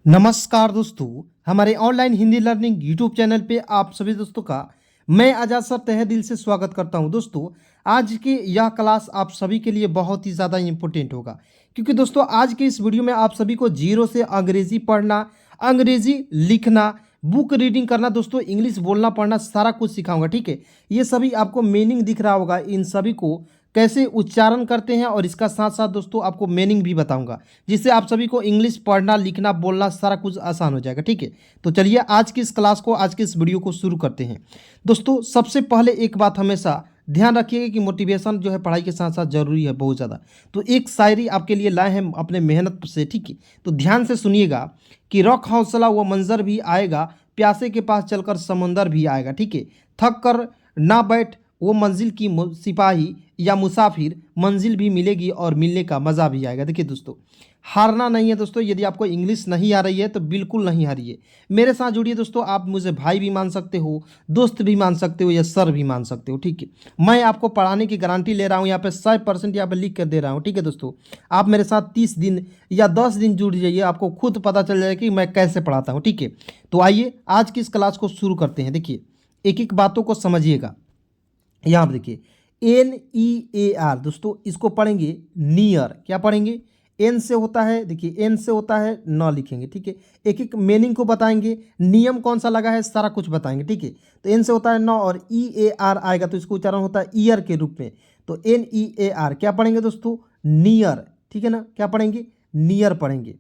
नमस्कार दोस्तों, हमारे online Hindi learning YouTube channel पे आप सभी दोस्तों का मैं आजाद सर तहे दिल से स्वागत करता हूं। दोस्तों, आज की यह क्लास आप सभी के लिए बहुत ही ज़्यादा इम्पोर्टेंट होगा, क्योंकि दोस्तों आज के इस वीडियो में आप सभी को जीरो से अंग्रेजी पढ़ना, अंग्रेजी लिखना, बुक रीडिंग करना, दोस्तों इंग्लिश बोलना पढ़ना सारा कुछ सिखाऊंगा। ठीक है, ये सभी आपको मीनिंग दिख रहा होगा, इन सभी को कैसे उच्चारण करते हैं और इसका साथ साथ दोस्तों आपको मीनिंग भी बताऊंगा, जिससे आप सभी को इंग्लिश पढ़ना, लिखना, बोलना सारा कुछ आसान हो जाएगा। ठीक है, तो चलिए आज की इस क्लास को, आज की इस वीडियो को शुरू करते हैं। दोस्तों सबसे पहले एक बात हमेशा ध्यान रखिएगा कि मोटिवेशन जो है पढ़ाई के साथ साथ जरूरी है, बहुत ज़्यादा। तो एक शायरी आपके लिए लाए हैं अपने मेहनत से। ठीक है, तो ध्यान से सुनिएगा कि रख हौसला वो मंजर भी आएगा, प्यासे के पास चलकर समंदर भी आएगा। ठीक है, थक कर ना बैठ वो मंजिल की सिपाही या मुसाफिर, मंजिल भी मिलेगी और मिलने का मज़ा भी आएगा। देखिए दोस्तों, हारना नहीं है दोस्तों। यदि आपको इंग्लिश नहीं आ रही है तो बिल्कुल नहीं हारिए, मेरे साथ जुड़िए दोस्तों। आप मुझे भाई भी मान सकते हो, दोस्त भी मान सकते हो या सर भी मान सकते हो। ठीक है, मैं आपको पढ़ाने की गारंटी ले रहा हूँ, यहाँ पे 100% यहाँ पे लिख कर दे रहा हूँ। ठीक है दोस्तों, आप मेरे साथ 30 दिन या 10 दिन जुड़ जाइए, आपको खुद पता चल जाएगा कि मैं कैसे पढ़ाता हूँ। ठीक है, तो आइए आज की इस क्लास को शुरू करते हैं। देखिए, एक एक बातों को समझिएगा। यहाँ पर देखिए, NEAR दोस्तों, इसको पढ़ेंगे नियर। क्या पढ़ेंगे? एन से होता है, देखिए एन से होता है, न लिखेंगे। ठीक है, एक एक मीनिंग को बताएंगे, नियम कौन सा लगा है सारा कुछ बताएंगे। ठीक है, तो एन से होता है न, और EAR आएगा तो इसको उच्चारण होता है ईयर के रूप में। तो NEAR क्या पढ़ेंगे दोस्तों? नियर। ठीक है ना, क्या पढ़ेंगे? नियर पढ़ेंगे।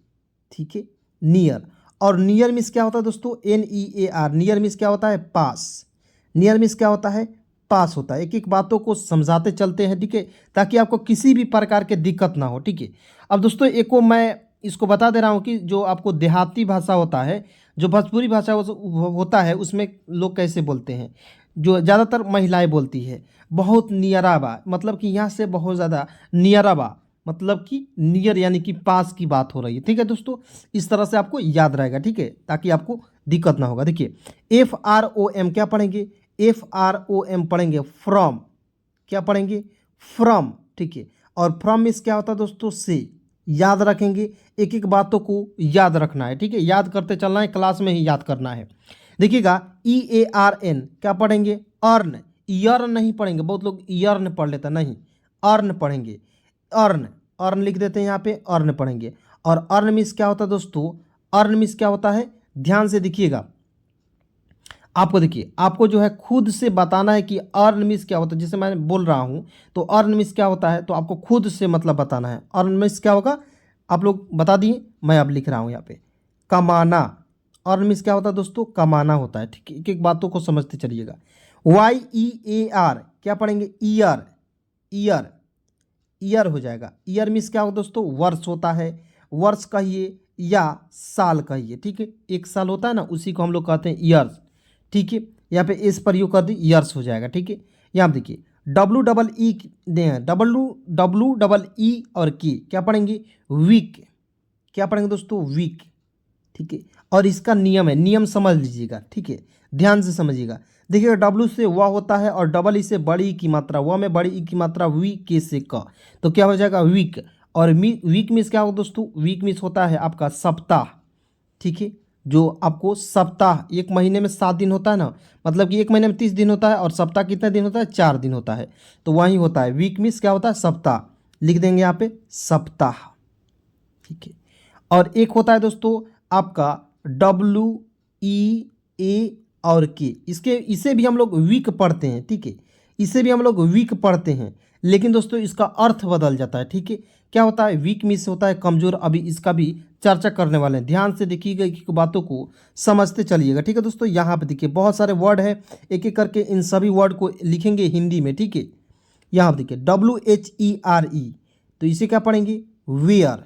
ठीक है, नियर। और नियर मीन्स क्या होता है दोस्तों? NEAR, नियर मीन्स क्या होता है? पास। नियर मीन्स क्या होता है? पास होता है। एक एक बातों को समझाते चलते हैं। ठीक है, ताकि आपको किसी भी प्रकार के दिक्कत ना हो। ठीक है, अब दोस्तों एक को मैं इसको बता दे रहा हूँ कि जो आपको देहाती भाषा होता है, जो भोजपुरी भाषा होता है, उसमें लोग कैसे बोलते हैं, जो ज़्यादातर महिलाएं बोलती है, बहुत नियराबा, मतलब कि यहाँ से बहुत ज़्यादा नियराबा, मतलब कि नियर यानी कि पास की बात हो रही है। ठीक है दोस्तों, इस तरह से आपको याद रहेगा। ठीक है, ताकि आपको दिक्कत ना होगा। देखिए, FROM क्या पढ़ेंगे? FROM पढ़ेंगे, फ्रॉम। क्या पढ़ेंगे? फ्रॉम। ठीक है, और फ्रॉम मीन्स क्या होता है दोस्तों? से। याद रखेंगे, एक एक बातों को याद रखना है। ठीक है, याद करते चलना है, क्लास में ही याद करना है। देखिएगा, EARN क्या पढ़ेंगे? अर्न। ईयर्न नहीं पढ़ेंगे, बहुत लोग ईयर्न पढ़ लेते हैं, नहीं, अर्न पढ़ेंगे। अर्न, अर्न लिख देते हैं यहाँ पे, अर्न पढ़ेंगे। और अर्न मीन्स क्या होता है दोस्तों? अर्न मीन्स क्या होता है? ध्यान से देखिएगा, आपको देखिए, आपको जो है खुद से बताना है कि अर्न मीन्स क्या होता है। जैसे मैं बोल रहा हूँ तो अर्न मीन्स क्या होता है, तो आपको खुद से मतलब बताना है। अर्न मीन्स क्या होगा, आप लोग बता दिए, मैं अब लिख रहा हूँ यहाँ पे, कमाना। अर्न मीन्स क्या होता है दोस्तों? कमाना होता है। ठीक है, एक एक बातों को समझते चलिएगा। YEAR क्या पढ़ेंगे? ईयर। ईयर, ईयर हो जाएगा। ईयर मीन्स क्या होगा दोस्तों? वर्ष होता है, वर्ष कहिए या साल कहिए। ठीक है, एक साल होता है ना, उसी को हम लोग कहते हैं ईयर्स। ठीक है, यहाँ पे एस पर यू कर दी, ईयर्स हो जाएगा। ठीक है, यहाँ पे देखिए, WEE दे हैं, WEE और की क्या पढ़ेंगे? वीक। क्या पढ़ेंगे दोस्तों? वीक। ठीक है, और इसका नियम है, नियम समझ लीजिएगा। ठीक है, ध्यान से समझिएगा। देखिएगा, डब्लू से वह होता है और डबल ई से बड़ी ई की मात्रा, वह में बड़ी ई की मात्रा, वी के से क, तो क्या हो जाएगा? वीक। और वीक मीन्स क्या होगा दोस्तों? वीक मीन्स होता है आपका सप्ताह। ठीक है, जो आपको सप्ताह, एक महीने में 7 दिन होता है ना, मतलब कि एक महीने में 30 दिन होता है, और सप्ताह कितने दिन होता है? 4 दिन होता है, तो वही होता है। वीक मीन्स क्या होता है? सप्ताह। लिख देंगे यहाँ पे सप्ताह। ठीक है, और एक होता है दोस्तों आपका WEA और के, इसके इसे भी हम लोग वीक पढ़ते हैं। ठीक है, इसे भी हम लोग वीक पढ़ते हैं, लेकिन दोस्तों इसका अर्थ बदल जाता है। ठीक है, क्या होता है? वीक मीन्स होता है कमज़ोर। अभी इसका भी चर्चा करने वाले हैं, ध्यान से देखिएगा, एक बातों को समझते चलिएगा। ठीक है दोस्तों, यहाँ पे देखिए बहुत सारे वर्ड है, एक एक करके इन सभी वर्ड को लिखेंगे हिंदी में। ठीक है, यहाँ पर देखिए WHERE, तो इसे क्या पढ़ेंगे? वेयर।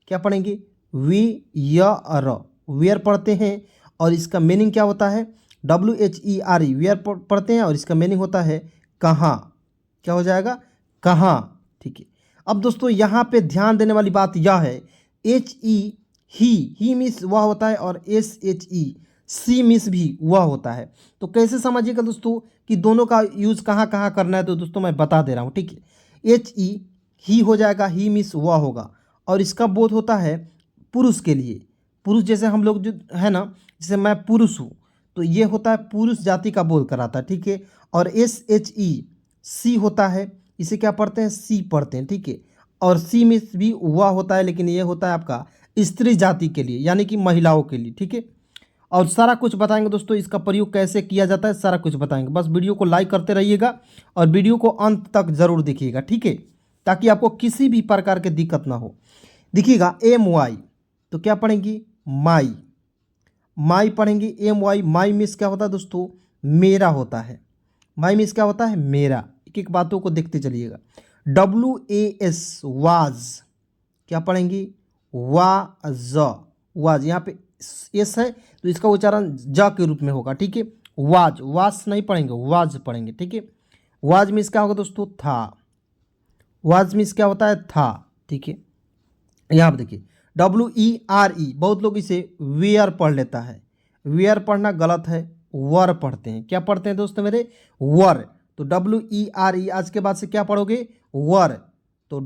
क्या पढ़ेंगे? वियर, वेयर पढ़ते हैं, और इसका मीनिंग क्या होता है? WHERE, वेयर पढ़ते हैं, और इसका मीनिंग होता है कहाँ। क्या हो जाएगा? कहाँ। ठीक है, अब दोस्तों यहाँ पे ध्यान देने वाली बात यह है, HE ही मीन्स वह होता है, और SHE सी मीन्स भी वह होता है। तो कैसे समझिएगा दोस्तों कि दोनों का यूज़ कहाँ कहाँ करना है, तो दोस्तों मैं बता दे रहा हूँ। ठीक है, HE ही हो जाएगा, ही मीन्स वह होगा, और इसका बोध होता है पुरुष के लिए, पुरुष जैसे हम लोग जो है ना, जैसे मैं पुरुष हूँ, तो ये होता है पुरुष जाति का बोल कराता है, ठीक है। और SHE होता है, इसे क्या पढ़ते हैं, सी पढ़ते हैं, ठीक है। और सी में भी वह होता है, लेकिन ये होता है आपका स्त्री जाति के लिए, यानी कि महिलाओं के लिए, ठीक है। और सारा कुछ बताएंगे दोस्तों, इसका प्रयोग कैसे किया जाता है सारा कुछ बताएंगे। बस वीडियो को लाइक करते रहिएगा और वीडियो को अंत तक जरूर देखिएगा, ठीक है, ताकि आपको किसी भी प्रकार की दिक्कत ना हो। देखिएगा MY, तो क्या पढ़ेंगी, माई, माई पढ़ेंगे MY। माई मीन्स क्या होता है दोस्तों, मेरा होता है। माई मीन्स क्या होता है, मेरा। एक एक बातों को देखते चलिएगा। WAS, वाज, क्या पढ़ेंगी, वाज, वाज, यहाँ पे एस है तो इसका उच्चारण ज के रूप में होगा, ठीक है। वाज, वास नहीं पढ़ेंगे, वाज पढ़ेंगे, ठीक है। वाज मीन्स क्या होगा दोस्तों, था। वाज मीन्स क्या होता है, था, ठीक है। यहाँ पर देखिए WERE, बहुत लोग इसे वेयर पढ़ लेता है। वेयर पढ़ना गलत है, वर पढ़ते हैं। क्या पढ़ते हैं दोस्तों मेरे, वर। तो WERE आज के बाद से क्या पढ़ोगे, वर। तो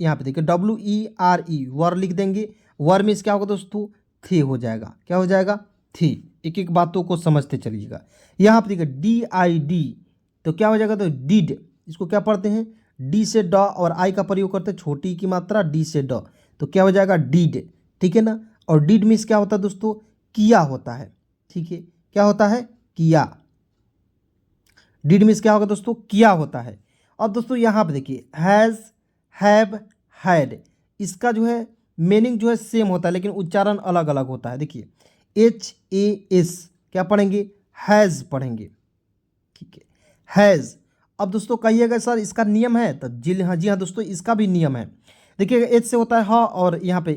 यहाँ पे देखिए WERE, वर लिख देंगे। वर मीन्स क्या होगा दोस्तों, थे हो जाएगा। क्या हो जाएगा, थी। एक एक बातों को समझते चलिएगा। यहाँ पे देखिए DID, तो क्या हो जाएगा, तो डिड, इसको क्या पढ़ते हैं, डी से ड, और आई का प्रयोग करते हैं छोटी की मात्रा डी से ड, तो क्या हो जाएगा, डीड, ठीक है ना। और डीड मीन्स क्या होता है दोस्तों, किया होता है, ठीक है। क्या होता है, किया। डीड मीन्स क्या होगा दोस्तों, किया होता है। अब दोस्तों यहाँ पे देखिए हैज़, हैव, हैड, इसका जो है मीनिंग जो है सेम होता है, लेकिन उच्चारण अलग अलग होता है। देखिए HAS, क्या पढ़ेंगे, हैज़ पढ़ेंगे, ठीक है, हैज़। अब दोस्तों कहिएगा सर इसका नियम है, तो जी हाँ, जी हाँ दोस्तों, इसका भी नियम है। देखिएगा एच से होता है ह, और यहाँ पे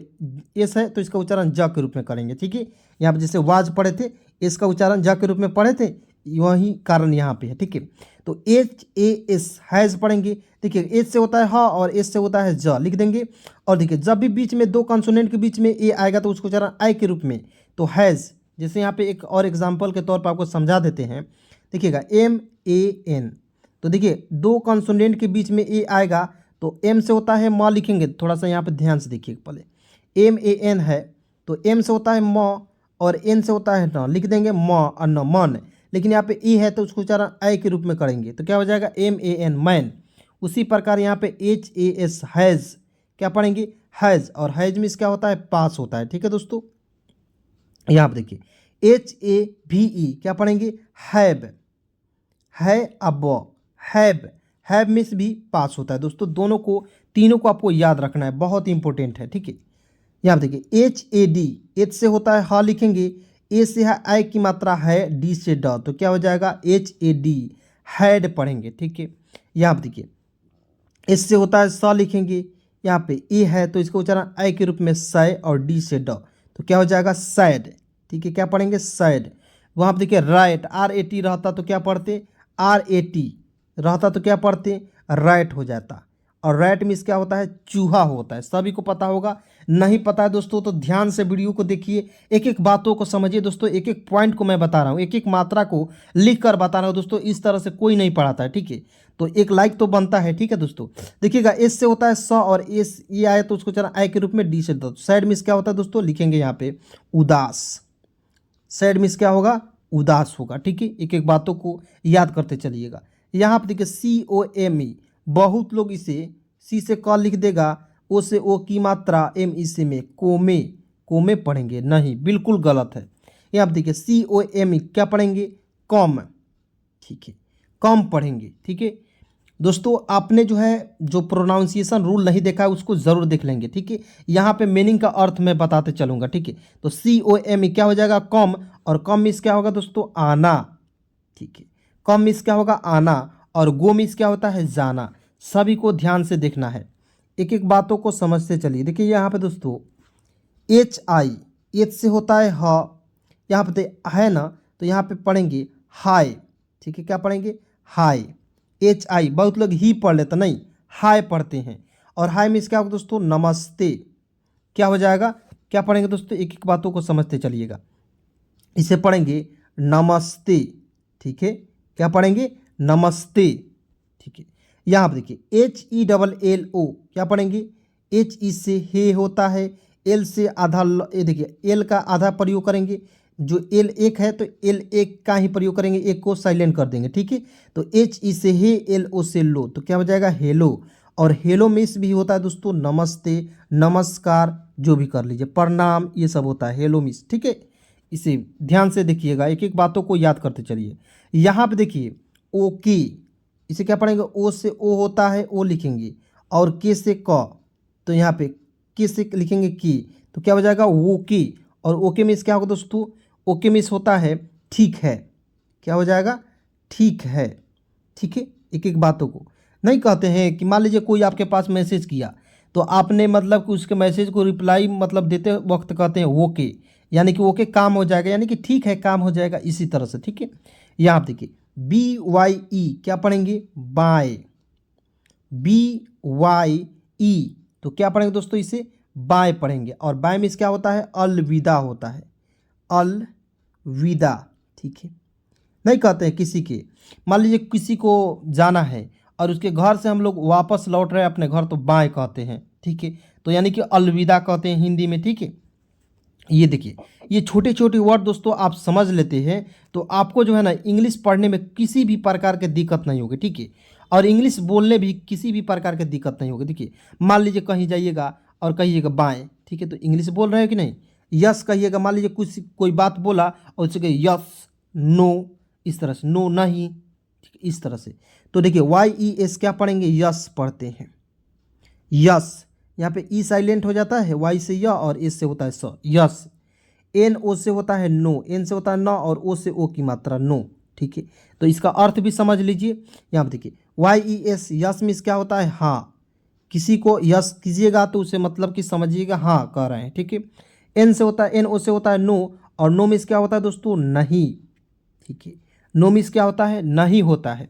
एस है तो इसका उच्चारण ज के रूप में करेंगे, ठीक है। यहाँ पे जैसे वाज पढ़े थे, इसका उच्चारण ज के रूप में पढ़े थे, वही कारण यहाँ पे है, ठीक है। तो HAS, हैज़ पढ़ेंगे। देखिए एच से होता है ह और एस से होता है ज, लिख देंगे। और देखिए जब भी बीच में दो कंसोनेंट के बीच में ए आएगा तो उसको उच्चारण आई के रूप में, तो हैज़। जैसे यहाँ पे एक और एग्जाम्पल के तौर पर आपको समझा देते हैं। देखिएगा MAN, तो देखिए दो कॉन्सोनेंट के बीच में ए आएगा तो एम से होता है म, लिखेंगे थोड़ा सा यहाँ पे ध्यान से देखिए। पहले MAN है तो एम से होता है म और एन से होता है न, लिख देंगे म और न, मन। लेकिन यहाँ पे ई है तो उसको उच्चारण आई के रूप में करेंगे, तो क्या हो जाएगा MAN, मैन। उसी प्रकार यहाँ पे HAS, हैज़, क्या पढ़ेंगे, हैज़। और हैज़ मीन्स क्या होता है, पास होता है, ठीक है दोस्तों। यहाँ पे देखिए HAVE, क्या पढ़ेंगे, हैव, है अब, हैव, हैव मीन्स भी पास होता है दोस्तों। दोनों को, तीनों को आपको याद रखना है, बहुत इंपॉर्टेंट है, ठीक है। यहाँ पे देखिए HAD, एच से होता है ह, लिखेंगे। ए से है आई की मात्रा है, डी से ड, तो क्या हो जाएगा HAD, हैड पढ़ेंगे, ठीक है। यहाँ पे देखिए एस से होता है स, लिखेंगे। यहाँ पे ए है तो इसका उच्चारण आई के रूप में सै, और डी से ड, तो क्या हो जाएगा सैड, ठीक है। क्या पढ़ेंगे, सैड। वहाँ पे देखिए राइट, RAT रहता तो क्या पढ़ते, RAT रहता तो क्या पढ़ते, राइट हो जाता। और राइट मीन्स क्या होता है, चूहा होता है। सभी को पता होगा, नहीं पता है दोस्तों तो ध्यान से वीडियो को देखिए, एक एक बातों को समझिए दोस्तों। एक एक पॉइंट को मैं बता रहा हूँ, एक एक मात्रा को लिख कर बता रहा हूँ दोस्तों। इस तरह से कोई नहीं पढ़ाता है, ठीक है। तो एक लाइक तो बनता है, ठीक है दोस्तों। देखिएगा एस से होता है स, और एस ये आए तो उसको चला आई के रूप में डी से दो। सैड मीन्स क्या होता है दोस्तों, लिखेंगे यहाँ पे उदास। सैड मीन्स क्या होगा, उदास होगा, ठीक है। एक एक बातों को याद करते चलिएगा। यहाँ पे देखिए COME, बहुत लोग इसे सी से क लिख देगा, ओ से ओ की मात्रा ME से में, कोमे, कोमे पढ़ेंगे, नहीं, बिल्कुल गलत है। यहाँ पे देखिए COME, क्या पढ़ेंगे, कम, ठीक है, कम पढ़ेंगे, ठीक है दोस्तों। आपने जो है जो प्रोनाउंसिएशन रूल नहीं देखा है उसको ज़रूर देख लेंगे, ठीक है। यहाँ पे मीनिंग का अर्थ मैं बताते चलूँगा, ठीक है। तो COME क्या हो जाएगा, कम। और कम मीन्स क्या होगा दोस्तों, आना, ठीक है। कम मीन्स क्या होगा, आना। और गो मीन्स क्या होता है, जाना। सभी को ध्यान से देखना है, एक एक बातों को समझते चलिए। देखिए यहाँ पे दोस्तों HI, एच से होता है ह, यहाँ पे है ना, तो यहाँ पे पढ़ेंगे हाय, ठीक है। क्या पढ़ेंगे, हाय। HI, बहुत लोग ही पढ़ लेते, नहीं, हाय पढ़ते हैं। और हाय मीन्स क्या होगा दोस्तों, नमस्ते। क्या हो जाएगा, क्या पढ़ेंगे दोस्तों, एक एक बातों को समझते चलिएगा। इसे पढ़ेंगे नमस्ते, ठीक है। क्या पढ़ेंगे, नमस्ते, ठीक है। यहाँ पर देखिए HELLO, क्या पढ़ेंगे, HE से हे होता है, एल से आधा ये देखिए एल का आधा प्रयोग करेंगे, जो एल एक है तो एल एक का ही प्रयोग करेंगे, एक को साइलेंट कर देंगे, ठीक है। तो एच ई से हे, एल ओ से लो, तो क्या हो जाएगा हेलो। और हेलो मिस भी होता है दोस्तों नमस्ते, नमस्कार, जो भी कर लीजिए, प्रणाम, ये सब होता है हेलो मिस, ठीक है। इसे ध्यान से देखिएगा, एक एक बातों को याद करते चलिए। यहाँ पे देखिए ओके, इसे क्या पढ़ेंगे, ओ से ओ होता है ओ लिखेंगे, और के से क, तो यहाँ पे के से लिखेंगे की, तो क्या हो जाएगा वो की। और ओके मिस क्या होगा दोस्तों, ओके मिस होता है ठीक है, क्या हो जाएगा ठीक है, ठीक है। एक एक बातों को नहीं कहते हैं कि मान लीजिए कोई आपके पास मैसेज किया, तो आपने मतलब कि उसके मैसेज को रिप्लाई मतलब देते वक्त कहते हैं ओके, यानी कि ओके काम हो जाएगा, यानी कि ठीक है काम हो जाएगा, इसी तरह से, ठीक है। यहाँ आप देखिए बी वाई ई क्या पढ़ेंगे बाय, बी वाई ई, तो क्या पढ़ेंगे दोस्तों इसे बाय पढ़ेंगे। और बाय मीन्स क्या होता है अलविदा होता है, अलविदा, ठीक है। नहीं कहते हैं किसी के, मान लीजिए किसी को जाना है और उसके घर से हम लोग वापस लौट रहे हैं अपने घर, तो बाय कहते हैं, ठीक है। तो यानी कि अलविदा कहते हैं हिंदी में, ठीक है। ये देखिए ये छोटे छोटे वर्ड दोस्तों आप समझ लेते हैं तो आपको जो है ना इंग्लिश पढ़ने में किसी भी प्रकार की दिक्कत नहीं होगी, ठीक है। और इंग्लिश बोलने भी किसी भी प्रकार की दिक्कत नहीं होगी। देखिए मान लीजिए कहीं जाइएगा और कहिएगा बाएं, ठीक है, तो इंग्लिश बोल रहे हैं कि नहीं, यस कहिएगा, मान लीजिए कुछ कोई बात बोला और उससे कहिए यस नो, इस तरह से नो नहीं, ठीक है, इस तरह से। तो देखिए वाई ई एस क्या पढ़ेंगे यस पढ़ते हैं, यस, यहाँ पे ई साइलेंट हो जाता है, वाई से य और एस से होता है स, यस। एन ओ से होता है नो, एन से होता है न और ओ से ओ की मात्रा नो, ठीक है। तो इसका अर्थ भी समझ लीजिए। यहाँ पे देखिए Y E S yes means क्या होता है हाँ, किसी को यस कीजिएगा तो उसे मतलब कि समझिएगा हाँ कह रहे हैं, ठीक है। एन से होता है एन ओ से होता है नो, और नो मीन्स क्या होता है दोस्तों नहीं, ठीक है। नो मीन्स क्या होता है नहीं होता है।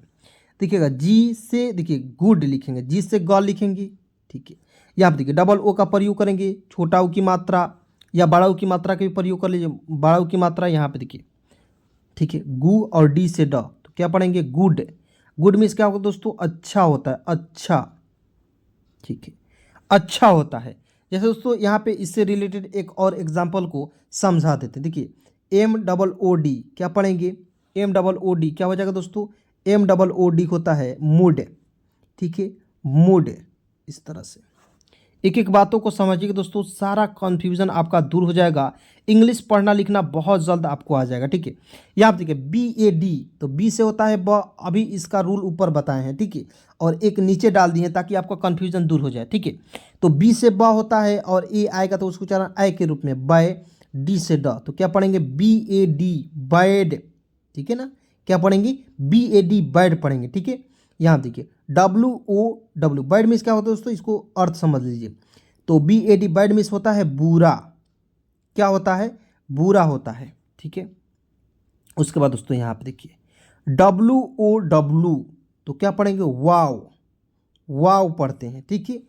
देखिएगा जी से देखिए गुड लिखेंगे, जी से ग लिखेंगे, ठीक है। यहाँ पे देखिए डबल ओ का प्रयोग करेंगे, छोटा ऊ की मात्रा या बड़ा ऊ की मात्रा का भी प्रयोग कर लीजिए, बड़ा ऊ की मात्रा यहाँ पे देखिए, ठीक है। गु और डी से ड, तो क्या पढ़ेंगे गुड, गुड मीन्स क्या होगा दोस्तों अच्छा होता है, अच्छा, ठीक है, अच्छा होता है। जैसे दोस्तों यहाँ पे इससे रिलेटेड एक और एग्जांपल को समझा देते हैं। देखिए एम डबल ओ डी क्या पढ़ेंगे, एम डबल ओ डी क्या हो जाएगा दोस्तों, एम डबल ओ डी होता है मूड, ठीक है, मूड, इस तरह से। एक एक बातों को समझिए दोस्तों, सारा कन्फ्यूजन आपका दूर हो जाएगा, इंग्लिश पढ़ना लिखना बहुत जल्द आपको आ जाएगा, ठीक है। यहाँ आप देखिए बी ए डी, तो बी से होता है ब, अभी इसका रूल ऊपर बताए हैं, ठीक है, और एक नीचे डाल दिए हैं ताकि आपका कन्फ्यूजन दूर हो जाए, ठीक है। तो बी से ब होता है और ए आएगा तो उसको उच्चारण आई के रूप में बाय, डी से ड, तो क्या पढ़ेंगे बी ए डी बैड, ठीक है ना, क्या पढ़ेंगे बी ए डी बैड पढ़ेंगे, ठीक है। यहाँ देखिए W O W bad means क्या होता है दोस्तों, इसको अर्थ समझ लीजिए। तो B A D bad means होता है बुरा, क्या होता है बुरा होता है, ठीक है। उसके बाद दोस्तों यहाँ पे देखिए डब्ल्यू ओ डब्ल्यू, तो क्या पढ़ेंगे वाव, वाव पढ़ते हैं, ठीक है।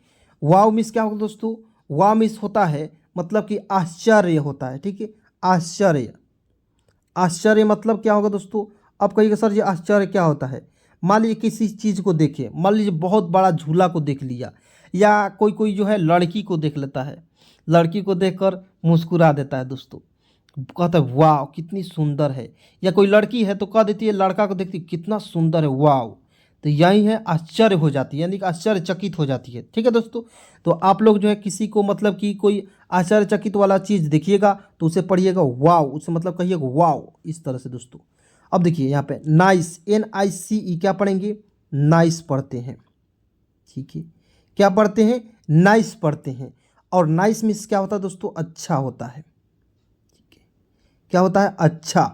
वाव मीन्स क्या होगा दोस्तों, वाव मीन्स होता है मतलब कि आश्चर्य होता है, ठीक है, आश्चर्य, आश्चर्य मतलब क्या होगा दोस्तों, अब कहिएगा सर ये आश्चर्य क्या होता है। मान लीजिए किसी चीज़ को देखिए, मान लीजिए बहुत बड़ा झूला को देख लिया, या कोई कोई जो है लड़की को देख लेता है, लड़की को देखकर मुस्कुरा देता है दोस्तों, कहता है वाह कितनी सुंदर है, या कोई लड़की है तो कह देती है लड़का को देखती कितना सुंदर है वाह, तो यही है आश्चर्य हो जाती है, यानी कि आश्चर्यचकित हो जाती है, ठीक है दोस्तों। तो आप लोग जो है किसी को मतलब कि कोई आश्चर्यचकित वाला चीज़ देखिएगा तो उसे पढ़िएगा वाव, उसे मतलब कहिएगा वाव, इस तरह से दोस्तों। अब देखिए यहाँ पे नाइस, एन आई सी ई क्या पढ़ेंगे नाइस पढ़ते हैं, ठीक है, क्या पढ़ते हैं नाइस पढ़ते हैं। और नाइस मीन्स क्या होता है दोस्तों अच्छा होता है, ठीक है, क्या होता है अच्छा।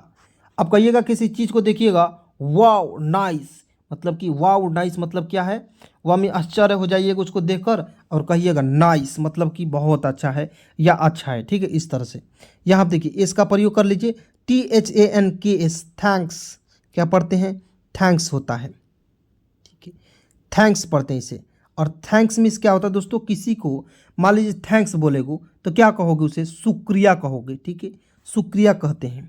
अब कहिएगा किसी चीज़ को देखिएगा वाव नाइस, मतलब कि वाव नाइस मतलब क्या है, वह में आश्चर्य हो जाइएगा उसको देखकर और कहिएगा नाइस मतलब कि बहुत अच्छा है या अच्छा है, ठीक है, इस तरह से। यहाँ आप देखिए इसका प्रयोग कर लीजिए टी एच ए एन के एस, थैंक्स, क्या पढ़ते हैं थैंक्स होता है, ठीक है, थैंक्स पढ़ते हैं इसे। और थैंक्स मीन्स क्या होता है दोस्तों, किसी को मान लीजिए थैंक्स बोलेगो तो क्या कहोगे उसे शुक्रिया कहोगे, ठीक है, शुक्रिया कहते हैं,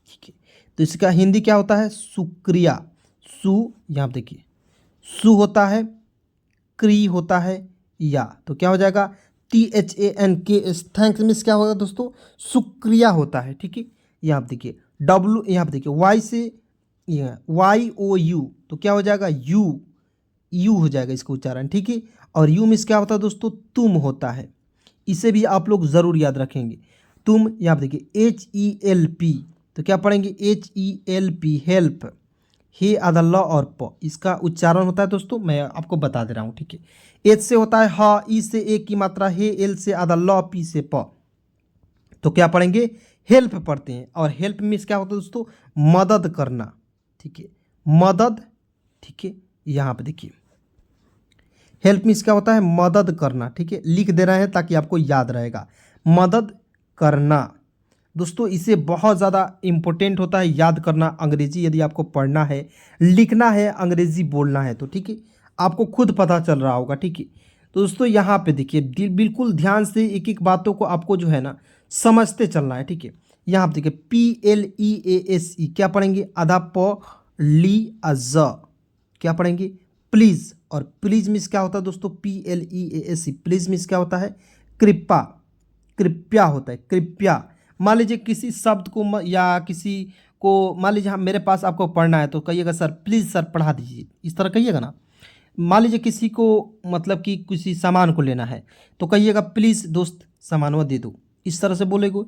ठीक है। तो इसका हिंदी क्या होता है शुक्रिया, सु, यहाँ देखिए सु होता है, क्री होता है या, तो क्या हो जाएगा THANKS, थैंक्स मीन्स क्या होगा दोस्तों, शुक्रिया होता है। ठीक है, यहाँ पे देखिए डब्लू, यहाँ पे देखिए वाई से YOU, तो क्या हो जाएगा यू हो जाएगा इसका उच्चारण। ठीक है, और यू मीन्स क्या होता है दोस्तों, तुम होता है। इसे भी आप लोग ज़रूर याद रखेंगे। तुम, यहाँ पे देखिए HELP, तो क्या पढ़ेंगे HELP, हेल्प, हे आधा ल और प, इसका उच्चारण होता है दोस्तों, मैं आपको बता दे रहा हूँ। ठीक है, एच से होता है ह, ई से एक की मात्रा हे, एल से आधा ल, पी से प, तो क्या पढ़ेंगे हेल्प पढ़ते हैं। और हेल्प मीन्स क्या होता है दोस्तों, मदद करना। ठीक है, मदद। ठीक है, यहाँ पे देखिए हेल्प मीन्स क्या होता है, मदद करना। ठीक है, लिख दे रहे हैं ताकि आपको याद रहेगा, मदद करना। दोस्तों इसे बहुत ज़्यादा इम्पोर्टेंट होता है याद करना। अंग्रेजी यदि आपको पढ़ना है, लिखना है, अंग्रेजी बोलना है, तो ठीक है आपको खुद पता चल रहा होगा। ठीक है, तो दोस्तों यहाँ पे देखिए बिल्कुल ध्यान से एक एक बातों को आपको जो है ना समझते चलना है। ठीक है, यहाँ पे देखिए PLEASE, क्या पढ़ेंगे, आधा प ली अज, क्या पढ़ेंगे प्लीज़। और प्लीज़ मीन्स क्या होता है दोस्तों, PLEASE, प्लीज़ मीन्स क्या होता है, कृपा, कृपया होता है, कृपया। मान लीजिए किसी शब्द को या किसी को, मान लीजिए हाँ मेरे पास आपको पढ़ना है तो कहिएगा सर प्लीज़ सर पढ़ा दीजिए, इस तरह कहिएगा ना। मान लीजिए किसी को मतलब कि किसी सामान को लेना है तो कहिएगा प्लीज़ दोस्त सामान दे दो, इस तरह से बोलेगो।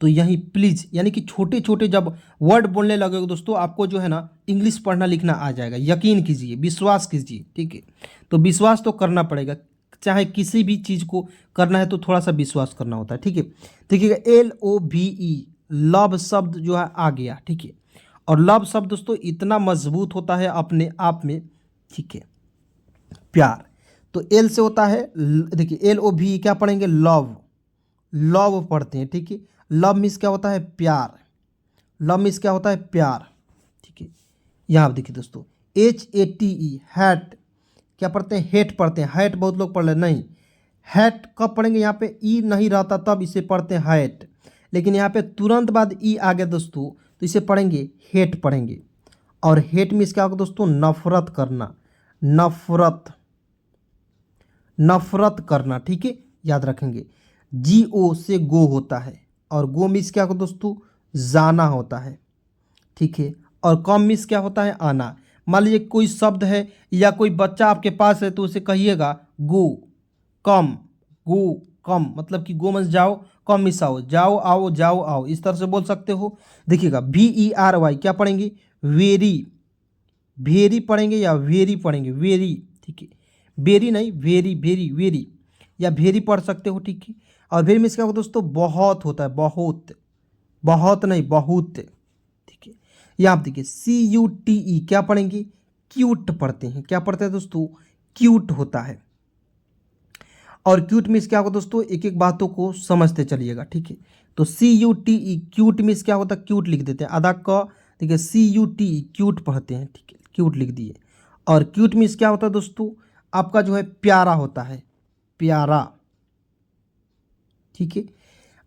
तो यही प्लीज़ यानी कि छोटे छोटे जब वर्ड बोलने लगेगा दोस्तों, आपको जो है ना इंग्लिश पढ़ना लिखना आ जाएगा। यकीन कीजिए, विश्वास कीजिए। ठीक है, तो विश्वास तो करना पड़ेगा, चाहे किसी भी चीज़ को करना है तो थोड़ा सा विश्वास करना होता है। ठीक है, देखिएगा LOVE, लव शब्द जो है आ गया। ठीक है, और लव शब्द दोस्तों इतना मजबूत होता है अपने आप में। ठीक है, प्यार, तो एल से होता है देखिए LOVE, क्या पढ़ेंगे, लव, लव पढ़ते हैं। ठीक है, लव मीन्स क्या होता है, प्यार, लव मीन्स क्या होता है, प्यार। ठीक है, यहाँ आप देखिए दोस्तों HATE, हैट, क्या पढ़ते हैं, हेट पढ़ते हैं। हैट बहुत लोग पढ़ ले, नहीं, हैट कब पढ़ेंगे, यहाँ पे ई नहीं रहता तब इसे पढ़ते हैं हैट, लेकिन यहाँ पे तुरंत बाद ई आ गया दोस्तों तो इसे पढ़ेंगे हेट पढ़ेंगे। और हेट मीन्स क्या होगा दोस्तों, नफरत करना, नफरत, नफरत करना। ठीक है, याद रखेंगे। GO से गो होता है, और गो मीन्स क्या होगा दोस्तों, जाना होता है। ठीक है, और कम मीन्स क्या होता है, आना। मान लीजिए कोई शब्द है या कोई बच्चा आपके पास है तो उसे कहिएगा गो, कम, गो कम, मतलब कि गो मीन्स जाओ, कम मीन्स आओ, जाओ आओ, जाओ आओ, इस तरह से बोल सकते हो। देखिएगा VERY, क्या पढ़ेंगे, वेरी, वेरी पढ़ेंगे या वेरी पढ़ेंगे, वेरी। ठीक है, वेरी नहीं, वेरी, वेरी, वेरी या वेरी पढ़ सकते हो। ठीक है, और वेरी मीन्स क्या होगा दोस्तों, बहुत होता है, बहुत, बहुत नहीं, बहुत। ठीक है, यहाँ आप देखिए CUTE, क्या पढ़ेंगे, क्यूट पढ़ते हैं। क्या पढ़ते हैं दोस्तों, क्यूट होता है। और क्यूट मीन्स क्या होगा दोस्तों, एक एक बातों को समझते चलिएगा। ठीक है, तो CUTE, क्यूट मीन्स क्या होता है, क्यूट लिख देते हैं, आधा क, देखिए CUTE, क्यूट पढ़ते हैं। ठीक है, क्यूट लिख दिए। और क्यूट मीन्स क्या होता है दोस्तों, आपका जो है प्यारा होता है, प्यारा। ठीक है,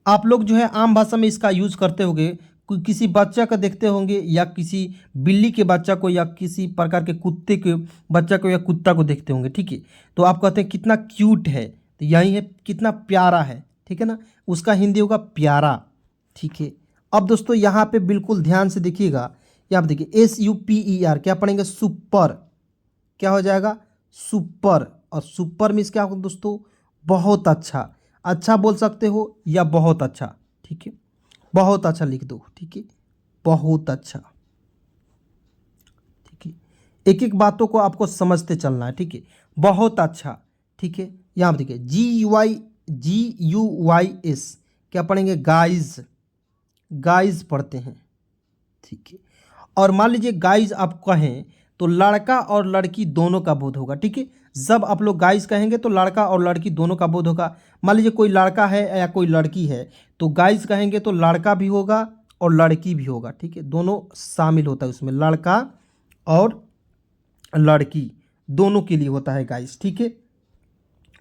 आप लोग जो है आम भाषा में इसका यूज़ करते होंगे, किसी बच्चा का देखते होंगे या किसी बिल्ली के बच्चा को या किसी प्रकार के कुत्ते के बच्चा को या कुत्ता को देखते होंगे। ठीक है, तो आप कहते हैं कितना क्यूट है, तो यही है कितना प्यारा है। ठीक है ना, उसका हिंदी होगा प्यारा। ठीक है, अब दोस्तों यहाँ पे बिल्कुल ध्यान से देखिएगा, यहाँ पे देखिए SUPER, क्या पढ़ेंगे, सुपर, क्या हो जाएगा, सुपर। और सुपर मीन्स क्या होगा दोस्तों, बहुत अच्छा, अच्छा बोल सकते हो या बहुत अच्छा। ठीक है, बहुत अच्छा लिख दो। ठीक है, बहुत अच्छा। ठीक है, एक एक बातों को आपको समझते चलना है। ठीक है, बहुत अच्छा। ठीक है, यहाँ पर देखिए GUYS, क्या पढ़ेंगे, गाइज, गाइज पढ़ते हैं। ठीक है, और मान लीजिए गाइज आप कहें तो लड़का और लड़की दोनों का बोध होगा। ठीक है, जब आप लोग गाइज कहेंगे तो लड़का और लड़की दोनों का बोध होगा। मान लीजिए कोई लड़का है या कोई लड़की है तो गाइज कहेंगे तो लड़का भी होगा और लड़की भी होगा। ठीक है, दोनों शामिल होता है उसमें, लड़का और लड़की दोनों के लिए होता है गाइज। ठीक है,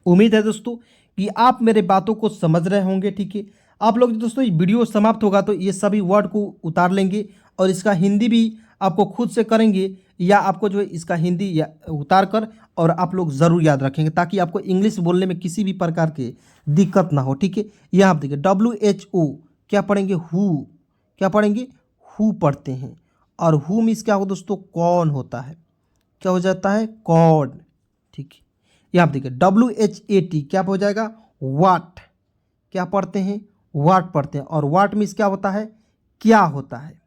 उम्मीद है दोस्तों कि आप मेरे बातों को समझ रहे होंगे। ठीक है, आप लोग दोस्तों ये वीडियो समाप्त होगा तो ये सभी वर्ड को उतार लेंगे और इसका हिंदी भी आपको खुद से करेंगे। या आपको जो है इसका हिंदी या उतार कर और आप लोग ज़रूर याद रखेंगे, ताकि आपको इंग्लिश बोलने में किसी भी प्रकार की दिक्कत ना हो। ठीक है, यहाँ आप देखिए WHO क्या पढ़ेंगे, हु, क्या पढ़ेंगे, हु पढ़ते हैं। और हु मीन्स क्या हो दोस्तों, कौन होता है, क्या हो जाता है, कौन। ठीक है, यहाँ आप देखिए WHAT क्या हो जाएगा, वाट, क्या पढ़ते हैं, वाट पढ़ते हैं। और वाट मीन्स क्या होता है, क्या होता है।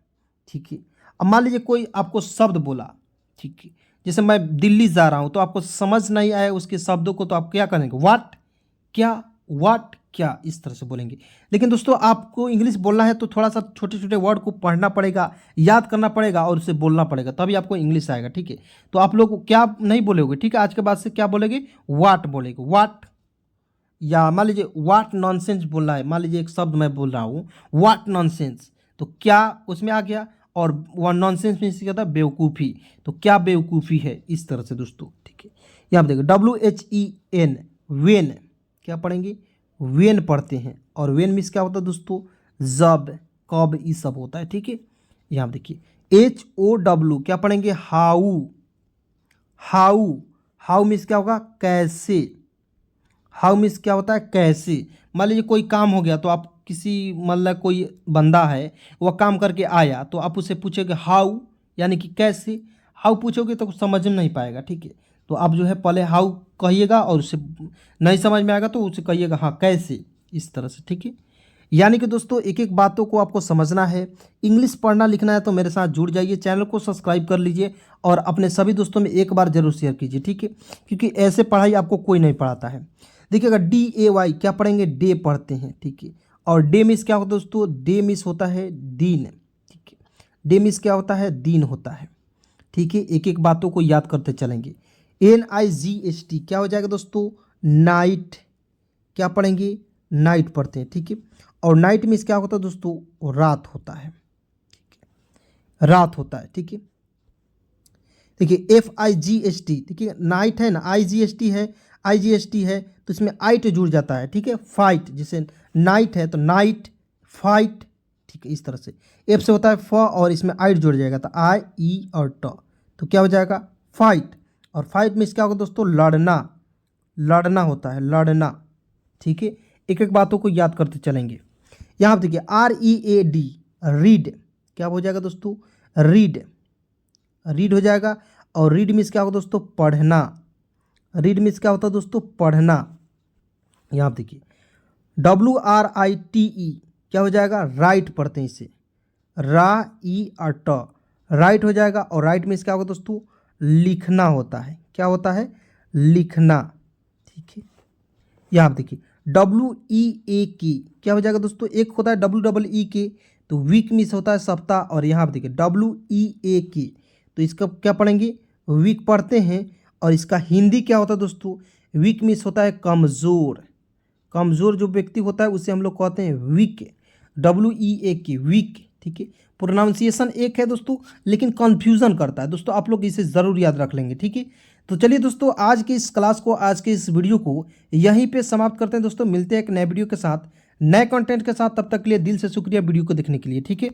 ठीक है, अब मान लीजिए कोई आपको शब्द बोला, ठीक है, जैसे मैं दिल्ली जा रहा हूँ, तो आपको समझ नहीं आया उसके शब्दों को, तो आप क्या करेंगे, वाट, क्या, वाट, क्या, इस तरह से बोलेंगे। लेकिन दोस्तों आपको इंग्लिश बोलना है तो थोड़ा सा छोटे छोटे वर्ड को पढ़ना पड़ेगा, याद करना पड़ेगा और उसे बोलना पड़ेगा, तभी आपको इंग्लिश आएगा। ठीक है, तो आप लोग क्या नहीं बोलोगे, ठीक है, आज के बाद से क्या बोलेंगे, वाट बोलेंगे, वाट। या मान लीजिए वाट नॉनसेंस बोलना है, मान लीजिए एक शब्द मैं बोल रहा हूँ वाट नॉनसेंस, तो क्या उसमें आ गया, और वह नॉनसेंस मीन्स क्या होता है, बेवकूफ़ी, तो क्या बेवकूफ़ी है, इस तरह से दोस्तों। ठीक है, यहाँ आप देखिए WHEN, वेन, क्या पढ़ेंगे, वेन पढ़ते हैं। और वेन मीन्स क्या होता है दोस्तों, जब, कब, ये सब होता है। ठीक है, यहाँ देखिए HOW क्या पढ़ेंगे, हाउ, हाउ, हाउ मीन्स क्या होगा, कैसे, हाउ मीन्स क्या होता है, कैसे। मान लीजिए कोई काम हो गया, तो आप किसी, मतलब कोई बंदा है वह काम करके आया, तो आप उससे पूछोगे हाउ, यानी कि कैसे। हाउ पूछोगे तो कुछ समझ में नहीं पाएगा। ठीक है, तो आप जो है पहले हाउ कहिएगा, और उससे नहीं समझ में आएगा तो उसे कहिएगा हाँ कैसे, इस तरह से। ठीक है, यानी कि दोस्तों एक एक बातों को आपको समझना है, इंग्लिश पढ़ना लिखना है तो मेरे साथ जुड़ जाइए, चैनल को सब्सक्राइब कर लीजिए और अपने सभी दोस्तों में एक बार जरूर शेयर कीजिए। ठीक है, क्योंकि ऐसे पढ़ाई आपको कोई नहीं पढ़ाता है। देखिएगा DAY क्या पढ़ेंगे, डे पढ़ते हैं। ठीक है, और डे मिस क्या होता है दोस्तों, डे मिस होता है दिन। ठीक है, डे मिस क्या होता है, दिन होता है। ठीक है, एक एक बातों को याद करते चलेंगे। NIGHT क्या हो जाएगा दोस्तों, नाइट, क्या पढ़ेंगे, नाइट पढ़ते हैं। ठीक है, और नाइट मीन्स क्या होता है दोस्तों, रात होता है, रात होता है। ठीक है, देखिए FIGST, देखिए नाइट है ना, IGST है, IGST है, तो इसमें आइट जुड़ जाता है। ठीक है, फाइट, जैसे नाइट है तो नाइट, फाइट। ठीक है, इस तरह से एफ से होता है फ, और इसमें आइट जुड़ जाएगा, तो IE और ट, तो क्या हो जाएगा, फाइट। और फाइट मीन्स क्या होगा दोस्तों, लड़ना, लड़ना होता है, लड़ना। ठीक है, एक एक बातों को याद करते चलेंगे। यहाँ आप देखिए READ, रीड, क्या हो जाएगा दोस्तों, रीड, रीड हो जाएगा। और रीड मीन्स क्या होगा दोस्तों, पढ़ना, रीड मीन्स क्या होता है दोस्तों, पढ़ना। यहाँ आप देखिए WRITE क्या हो जाएगा, राइट पढ़ते हैं इसे, रा, ई और ट, राइट हो जाएगा। और राइट मीन्स क्या होगा दोस्तों, लिखना होता है, क्या होता है, लिखना। ठीक है, यहाँ आप देखिए WEAK क्या हो जाएगा दोस्तों, एक होता है WEEK, तो वीक मीन्स होता है सप्ताह। और यहाँ आप देखिए WEAK, तो इसका क्या पढ़ेंगे, वीक पढ़ते हैं। और इसका हिंदी क्या होता है दोस्तों, वीक मीन्स होता है कमज़ोर, कमज़ोर जो व्यक्ति होता है उसे हम लोग कहते हैं वीक, WEAK, वीक। ठीक है, प्रोनाउंसिएशन एक है दोस्तों, लेकिन कन्फ्यूज़न करता है दोस्तों, आप लोग इसे ज़रूर याद रख लेंगे। ठीक है, तो चलिए दोस्तों आज की इस क्लास को, आज के इस वीडियो को यहीं पे समाप्त करते हैं दोस्तों, मिलते हैं एक नए वीडियो के साथ, नए कंटेंट के साथ। तब तक के लिए दिल से शुक्रिया वीडियो को देखने के लिए। ठीक है।